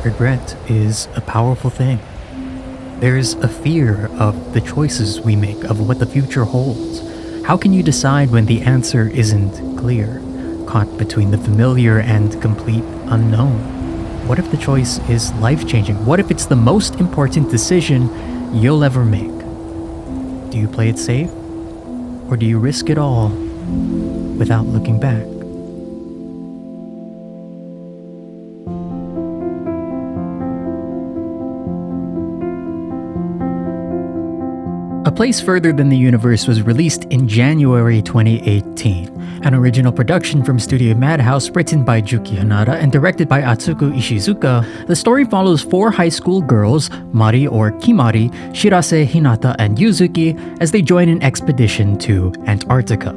Regret is a powerful thing. There's a fear of the choices we make, of what the future holds. How can you decide when the answer isn't clear, caught between the familiar and complete unknown? What if the choice is life-changing? What if it's the most important decision you'll ever make? Do you play it safe? Or do you risk it all without looking back? A Place Further Than the Universe was released in January 2018, an original production from Studio Madhouse written by Juki Hanada and directed by Atsuko Ishizuka. The story follows four high school girls, Mari or Kimari, Shirase, Hinata, and Yuzuki, as they join an expedition to Antarctica.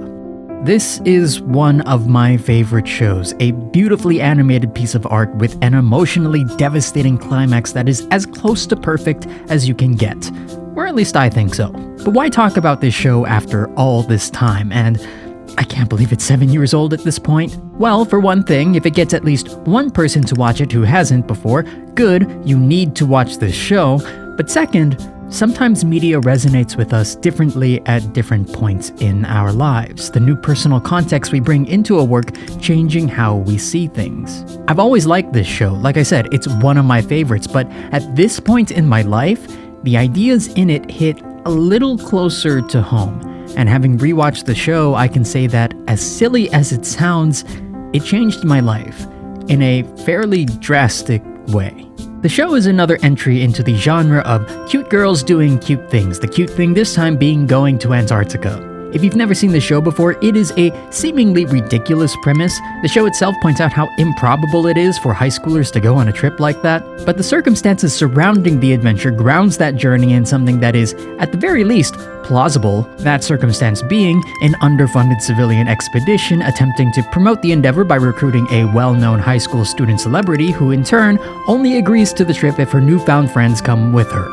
This is one of my favorite shows, a beautifully animated piece of art with an emotionally devastating climax that is as close to perfect as you can get. Or at least I think so. But why talk about this show after all this time? And I can't believe it's 7 years old at this point. Well, for one thing, if it gets at least one person to watch it who hasn't before, good, you need to watch this show. But second, sometimes media resonates with us differently at different points in our lives. The new personal context we bring into a work changing how we see things. I've always liked this show. Like I said, it's one of my favorites. But at this point in my life, the ideas in it hit a little closer to home. And having rewatched the show, I can say that as silly as it sounds, it changed my life in a fairly drastic way. The show is another entry into the genre of cute girls doing cute things, the cute thing this time being going to Antarctica. If you've never seen the show before, it is a seemingly ridiculous premise. The show itself points out how improbable it is for high schoolers to go on a trip like that, but the circumstances surrounding the adventure grounds that journey in something that is, at the very least, plausible, that circumstance being an underfunded civilian expedition attempting to promote the endeavor by recruiting a well-known high school student celebrity who in turn only agrees to the trip if her newfound friends come with her.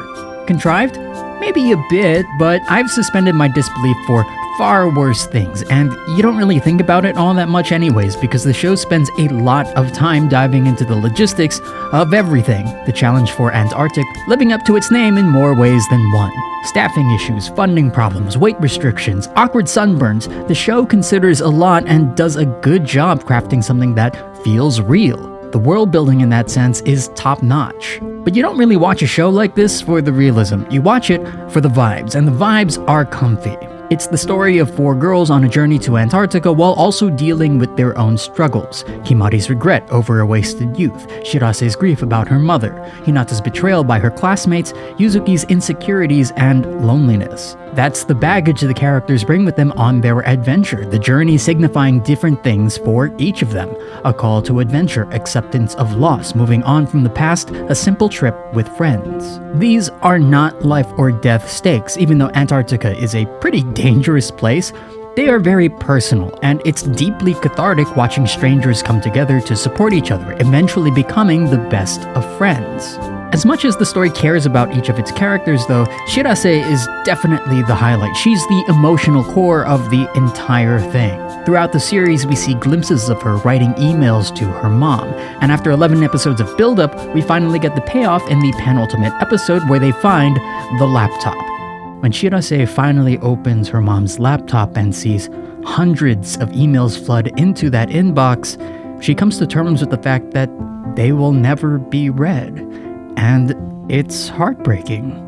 Contrived? Maybe a bit, but I've suspended my disbelief for far worse things, and you don't really think about it all that much anyways because the show spends a lot of time diving into the logistics of everything. The challenge for Antarctic living up to its name in more ways than one. Staffing issues, funding problems, weight restrictions, awkward sunburns. The show considers a lot and does a good job crafting something that feels real. The world building in that sense is top-notch. But you don't really watch a show like this for the realism. You watch it for the vibes, and the vibes are comfy. It's the story of four girls on a journey to Antarctica while also dealing with their own struggles. Himari's regret over a wasted youth, Shirase's grief about her mother, Hinata's betrayal by her classmates, Yuzuki's insecurities, and loneliness. That's the baggage the characters bring with them on their adventure, the journey signifying different things for each of them. A call to adventure, acceptance of loss, moving on from the past, a simple trip with friends. These are not life or death stakes, even though Antarctica is a pretty dangerous place. They are very personal, and it's deeply cathartic watching strangers come together to support each other, eventually becoming the best of friends. As much as the story cares about each of its characters, though, Shirase is definitely the highlight. She's the emotional core of the entire thing. Throughout the series, we see glimpses of her writing emails to her mom, and after 11 episodes of build-up, we finally get the payoff in the penultimate episode where they find the laptop. When Shirase finally opens her mom's laptop and sees hundreds of emails flood into that inbox, she comes to terms with the fact that they will never be read. And it's heartbreaking.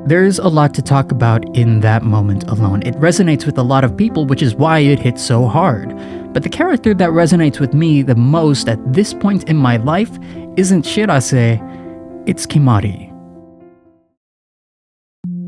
There's a lot to talk about in that moment alone. It resonates with a lot of people, which is why it hits so hard. But the character that resonates with me the most at this point in my life isn't Shirase, it's Kimari.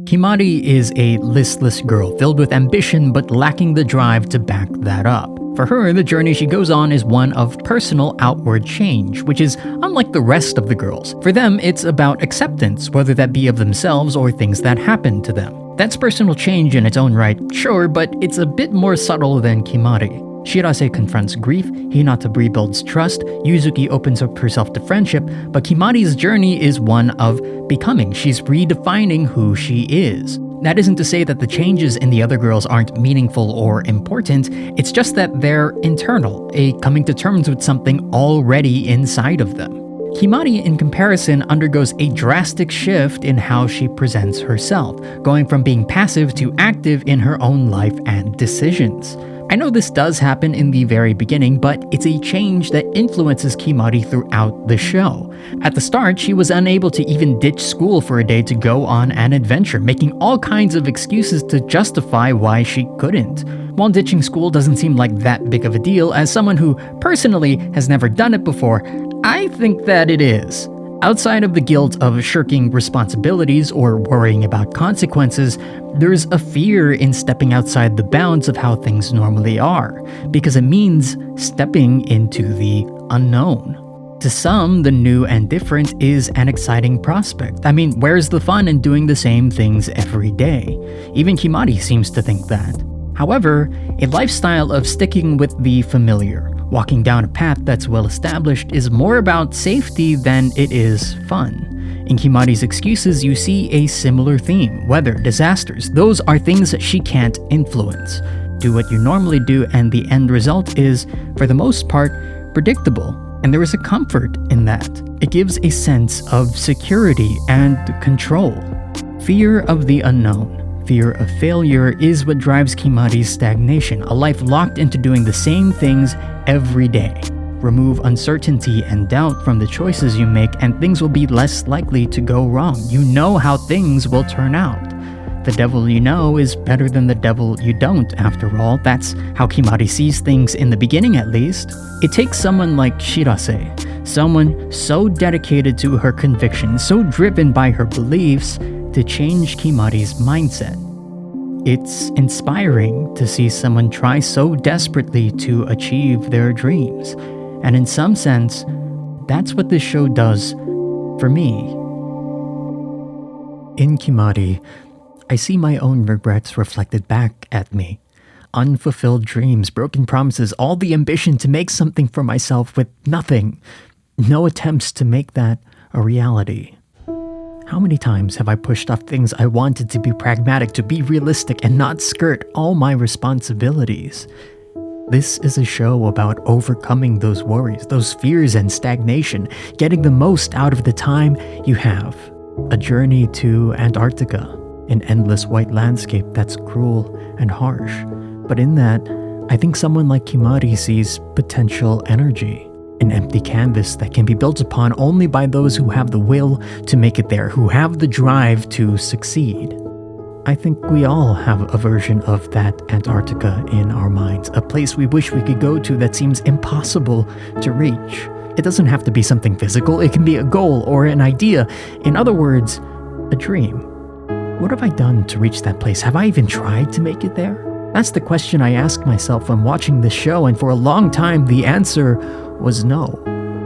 Kimari is a listless girl filled with ambition but lacking the drive to back that up. For her, the journey she goes on is one of personal outward change, which is unlike the rest of the girls. For them, it's about acceptance, whether that be of themselves or things that happen to them. That's personal change in its own right, sure, but it's a bit more subtle than Kimari. Shirase confronts grief, Hinata rebuilds trust, Yuzuki opens up herself to friendship, but Kimari's journey is one of becoming. She's redefining who she is. That isn't to say that the changes in the other girls aren't meaningful or important, it's just that they're internal, a coming to terms with something already inside of them. Kimari, in comparison, undergoes a drastic shift in how she presents herself, going from being passive to active in her own life and decisions. I know this does happen in the very beginning, but it's a change that influences Kimari throughout the show. At the start, she was unable to even ditch school for a day to go on an adventure, making all kinds of excuses to justify why she couldn't. While ditching school doesn't seem like that big of a deal, as someone who personally has never done it before, I think that it is. Outside of the guilt of shirking responsibilities or worrying about consequences, there's a fear in stepping outside the bounds of how things normally are, because it means stepping into the unknown. To some, the new and different is an exciting prospect. I mean, where's the fun in doing the same things every day? Even Kimari seems to think that. However, a lifestyle of sticking with the familiar, walking down a path that's well established, is more about safety than it is fun. In Kimari's excuses, you see a similar theme: weather, disasters. Those are things that she can't influence. Do what you normally do, and the end result is, for the most part, predictable. And there is a comfort in that. It gives a sense of security and control. Fear of the unknown. Fear of failure is what drives Kimari's stagnation, a life locked into doing the same things every day. Remove uncertainty and doubt from the choices you make, and things will be less likely to go wrong. You know how things will turn out. The devil you know is better than the devil you don't, after all. That's how Kimari sees things in the beginning, at least. It takes someone like Shirase, someone so dedicated to her convictions, so driven by her beliefs, to change Kimari's mindset. It's inspiring to see someone try so desperately to achieve their dreams. And in some sense, that's what this show does for me. In Kimari, I see my own regrets reflected back at me. Unfulfilled dreams, broken promises, all the ambition to make something for myself with nothing. No attempts to make that a reality. How many times have I pushed off things I wanted to be pragmatic, to be realistic, and not skirt all my responsibilities? This is a show about overcoming those worries, those fears and stagnation, getting the most out of the time you have. A journey to Antarctica, an endless white landscape that's cruel and harsh. But in that, I think someone like Kimari sees potential energy. An empty canvas that can be built upon only by those who have the will to make it there, who have the drive to succeed. I think we all have a version of that Antarctica in our minds, a place we wish we could go to that seems impossible to reach. It doesn't have to be something physical, it can be a goal or an idea. In other words, a dream. What have I done to reach that place? Have I even tried to make it there? That's the question I ask myself when watching this show, and for a long time the answer was no.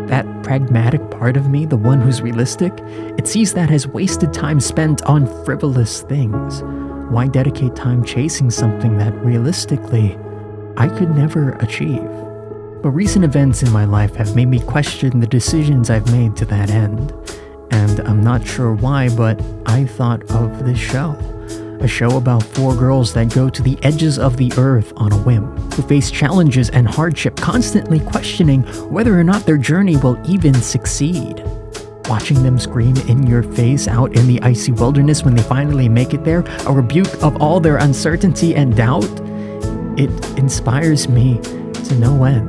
That pragmatic part of me, the one who's realistic, it sees that as wasted time spent on frivolous things. Why dedicate time chasing something that realistically I could never achieve? But recent events in my life have made me question the decisions I've made to that end. And I'm not sure why, but I thought of this show. A show about 4 girls that go to the edges of the earth on a whim, who face challenges and hardship, constantly questioning whether or not their journey will even succeed. Watching them scream in your face out in the icy wilderness when they finally make it there, a rebuke of all their uncertainty and doubt, it inspires me to no end.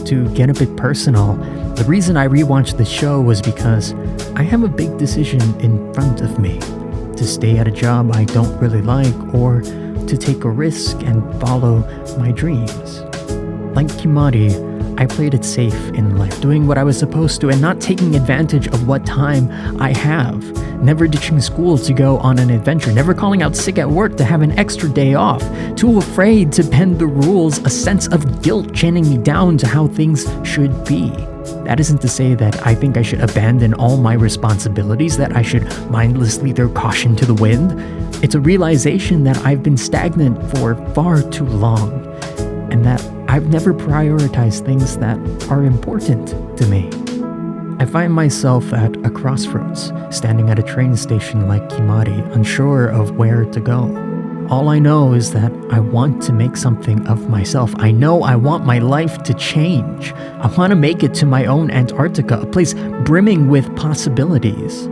To get a bit personal, the reason I rewatched the show was because I have a big decision in front of me. To stay at a job I don't really like, or to take a risk and follow my dreams. Like Kimari, I played it safe in life, doing what I was supposed to and not taking advantage of what time I have. Never ditching school to go on an adventure, never calling out sick at work to have an extra day off. Too afraid to bend the rules, a sense of guilt chaining me down to how things should be. That isn't to say that I think I should abandon all my responsibilities, that I should mindlessly throw caution to the wind. It's a realization that I've been stagnant for far too long, and that I've never prioritized things that are important to me. I find myself at a crossroads, standing at a train station like Kimari, unsure of where to go. All I know is that I want to make something of myself. I know I want my life to change. I want to make it to my own Antarctica, a place brimming with possibilities.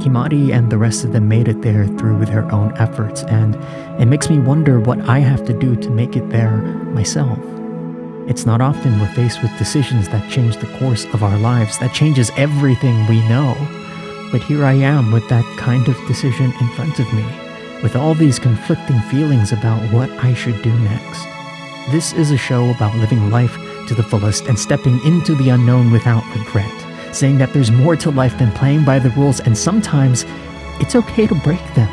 Kimari and the rest of them made it there through their own efforts, and it makes me wonder what I have to do to make it there myself. It's not often we're faced with decisions that change the course of our lives, that changes everything we know. But here I am with that kind of decision in front of me, with all these conflicting feelings about what I should do next. This is a show about living life to the fullest and stepping into the unknown without regret, saying that there's more to life than playing by the rules, and sometimes it's okay to break them.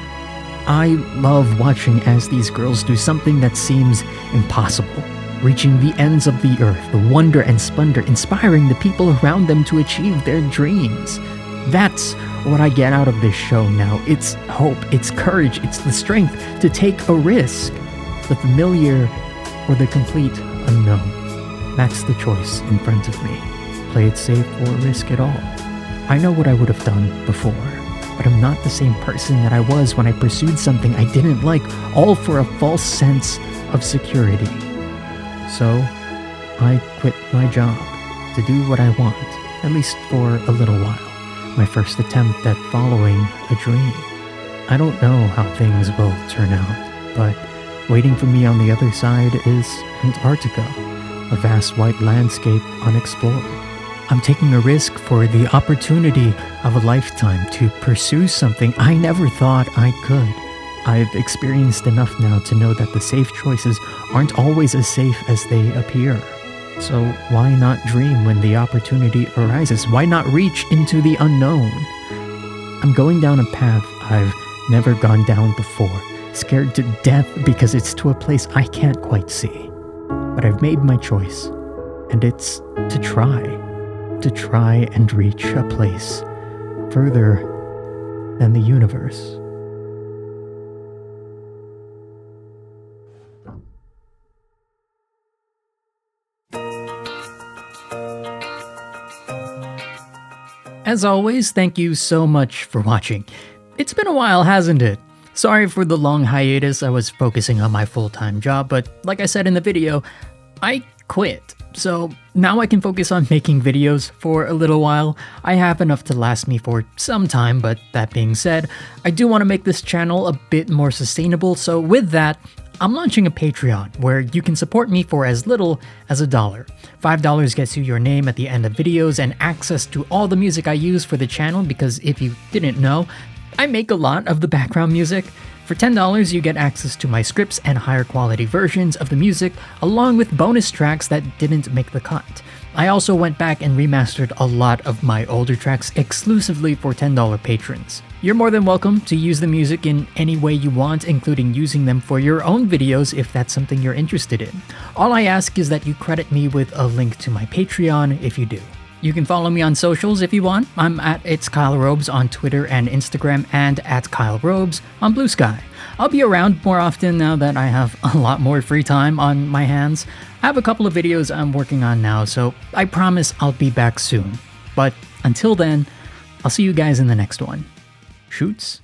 I love watching as these girls do something that seems impossible, reaching the ends of the earth, the wonder and splendor, inspiring the people around them to achieve their dreams. That's what I get out of this show now. It's hope, it's courage, it's the strength to take a risk. The familiar or the complete unknown. That's the choice in front of me. Play it safe or risk it all. I know what I would have done before, but I'm not the same person that I was when I pursued something I didn't like, all for a false sense of security. So, I quit my job to do what I want, at least for a little while. My first attempt at following a dream. I don't know how things will turn out, but waiting for me on the other side is Antarctica, a vast white landscape unexplored. I'm taking a risk for the opportunity of a lifetime to pursue something I never thought I could. I've experienced enough now to know that the safe choices aren't always as safe as they appear. So why not dream when the opportunity arises? Why not reach into the unknown? I'm going down a path I've never gone down before, scared to death because it's to a place I can't quite see. But I've made my choice, and it's to try and reach a place further than the universe. As always, thank you so much for watching. It's been a while, hasn't it? Sorry for the long hiatus. I was focusing on my full-time job, but like I said in the video, I quit. So now I can focus on making videos for a little while. I have enough to last me for some time, but that being said, I do want to make this channel a bit more sustainable, so with that, I'm launching a Patreon where you can support me for as little as $1. $5 gets you your name at the end of videos and access to all the music I use for the channel, because if you didn't know, I make a lot of the background music. For $10, you get access to my scripts and higher quality versions of the music, along with bonus tracks that didn't make the cut. I also went back and remastered a lot of my older tracks exclusively for $10 patrons. You're more than welcome to use the music in any way you want, including using them for your own videos if that's something you're interested in. All I ask is that you credit me with a link to my Patreon if you do. You can follow me on socials if you want. I'm at It's Kyle Robes on Twitter and Instagram, and at Kyle Robes on Blue Sky. I'll be around more often now that I have a lot more free time on my hands. I have a couple of videos I'm working on now, so I promise I'll be back soon. But until then, I'll see you guys in the next one. Shoots.